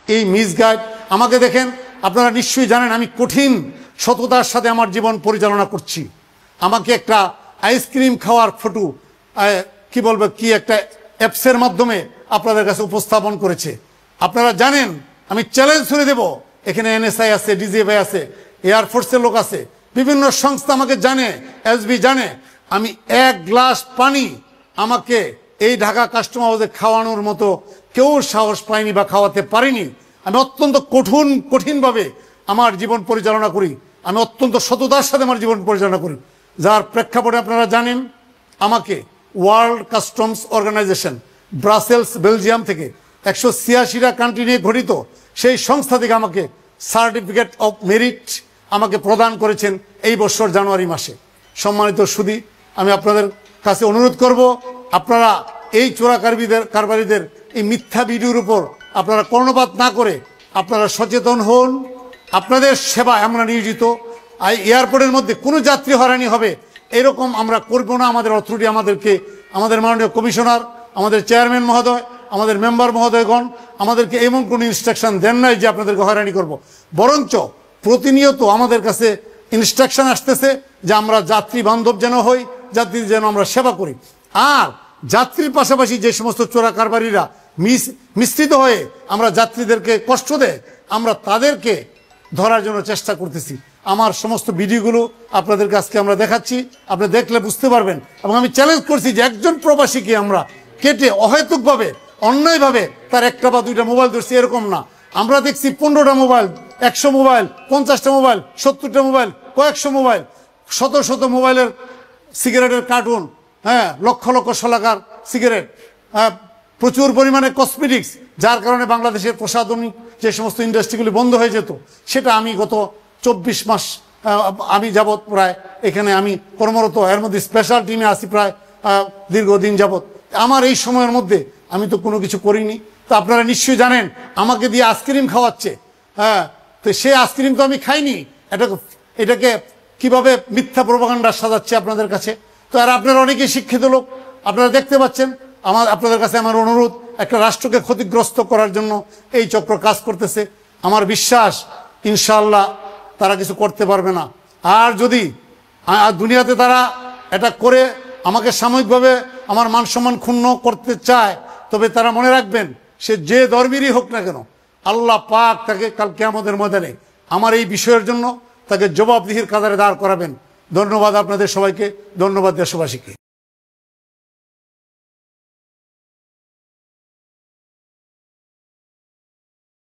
এই মিসগাইড। আমাকে দেখেন, আপনারা নিশ্চয়ই জানেন আমি কঠিন সততার সাথে আমার জীবন পরিচালনা করছি। আমাকে একটা আইসক্রিম খাওয়ার ফটো কি বলবো, কি একটা অ্যাপসের মাধ্যমে আপনাদের কাছে উপস্থাপন করেছে। আপনারা জানেন আমি চ্যালেঞ্জ ছুড়ে দেব, এখানে এনএসআই আছে, ডিজিএফআই আছে, এয়ারফোর্সের লোক আছে, বিভিন্ন সংস্থা আমাকে জানে, এসবি জানে, আমি এক গ্লাস পানি আমাকে এই ঢাকা কাস্টম হাউসে খাওয়ানোর মতো কেউ সাহস পায়নি বা খাওয়াতে পারিনি। আমি অত্যন্ত কঠিনভাবে আমার জীবন পরিচালনা করি, আমি অত্যন্ত সততার সাথে আমার জীবন পরিচালনা করি, যার প্রেক্ষাপটে আপনারা জানেন আমাকে world customs organization Brussels Belgium থেকে 186টা কান্ট্রি নিয়ে গঠিত সেই সংস্থা থেকে আমাকে সার্টিফিকেট অফ মেরিট আমাকে প্রদান করেছেন এই বছর জানুয়ারি মাসে। সম্মানিত সুধী, আমি আপনাদের কাছে অনুরোধ করব, আপনারা এই কারবারিদের এই মিথ্যা ভিডিওর উপর আপনারা কর্ণপাত না করে আপনারা সচেতন হন। আপনাদের সেবা আমরা নিয়োজিত। এয়ারপোর্টের মধ্যে কোনো যাত্রী হয়রানি হবে এরকম আমরা করব না। আমাদের অথরিটি আমাদের মাননীয় কমিশনার, আমাদের চেয়ারম্যান মহোদয়, আমাদের মেম্বার মহোদয়গণ আমাদেরকে এমন কোনো ইনস্ট্রাকশন দেন নাই যে আপনাদেরকে হয়রানি করব। বরঞ্চ প্রতিনিয়ত আমাদের কাছে ইনস্ট্রাকশন আসতেছে যে আমরা যাত্রী বান্ধব যেন হই, যাত্রীদের যেন আমরা সেবা করি। আর যাত্রীর পাশাপাশি যে সমস্ত চোরা কারবারিরা মিশ্রিত হয়ে আমরা যাত্রীদেরকে কষ্ট দেয়, আমরা তাদেরকে ধরার জন্য চেষ্টা করতেছি। আমার সমস্ত ভিডিওগুলো আপনাদের কাছে আমরা দেখাচ্ছি, আপনি দেখলে বুঝতে পারবেন। এবং আমি চ্যালেঞ্জ করছি যে একজন প্রবাসীকে আমরা কেটে অহেতুকভাবে অন্যায়ভাবে তার একটা বা দুইটা মোবাইল ধরছি এরকম না। আমরা দেখছি 15টা মোবাইল, 100 মোবাইল, 50টা মোবাইল, 70টা মোবাইল, কয়েকশো মোবাইল, শত শত মোবাইলের সিগারেটের কার্টুন, হ্যাঁ, লক্ষ লক্ষ শলাকার সিগারেট, প্রচুর পরিমাণে কসমেটিক্স, যার কারণে বাংলাদেশের প্রসাধনিক যে সমস্ত ইন্ডাস্ট্রিগুলি বন্ধ হয়ে যেত, সেটা আমি গত 24 মাস আমি যাবৎ প্রায় এখানে আমি কর্মরত। এর মধ্যে স্পেশাল টিমে আসি প্রায় দীর্ঘদিন যাবৎ। আমার এই সময়ের মধ্যে আমি তো কোনো কিছু করিনি। তো আপনারা নিশ্চয়ই জানেন আমাকে দিয়ে আইসক্রিম খাওয়াচ্ছে, হ্যাঁ, তো সেই আইসক্রিম তো আমি খাইনি। এটাকে কিভাবে মিথ্যা প্রোপাগান্ডা সাজাচ্ছে আপনাদের কাছে। তো আর আপনারা অনেকেই শিক্ষিত লোক, আপনারা দেখতে পাচ্ছেন। আপনাদের কাছে আমার অনুরোধ, একটা রাষ্ট্রকে ক্ষতিগ্রস্ত করার জন্য এই চক্র কাজ করতেছে। আমার বিশ্বাস ইনশাআল্লাহ তারা কিছু করতে পারবে না। আর যদি দুনিয়াতে তারা এটা করে আমাকে সাময়িকভাবে আমার মান সম্মান ক্ষুণ্ণ করতে চায়, তবে তারা মনে রাখবেন সে যে ধর্মেরই হোক না কেন, আল্লাহ পাক তাকে কাল কিয়ামতের ময়দানে আমার এই বিষয়ের জন্য তাকে জবাবদিহির কাতারে দাঁড় করাবেন। ধন্যবাদ আপনাদের সবাইকে, ধন্যবাদ দেশবাসীকে।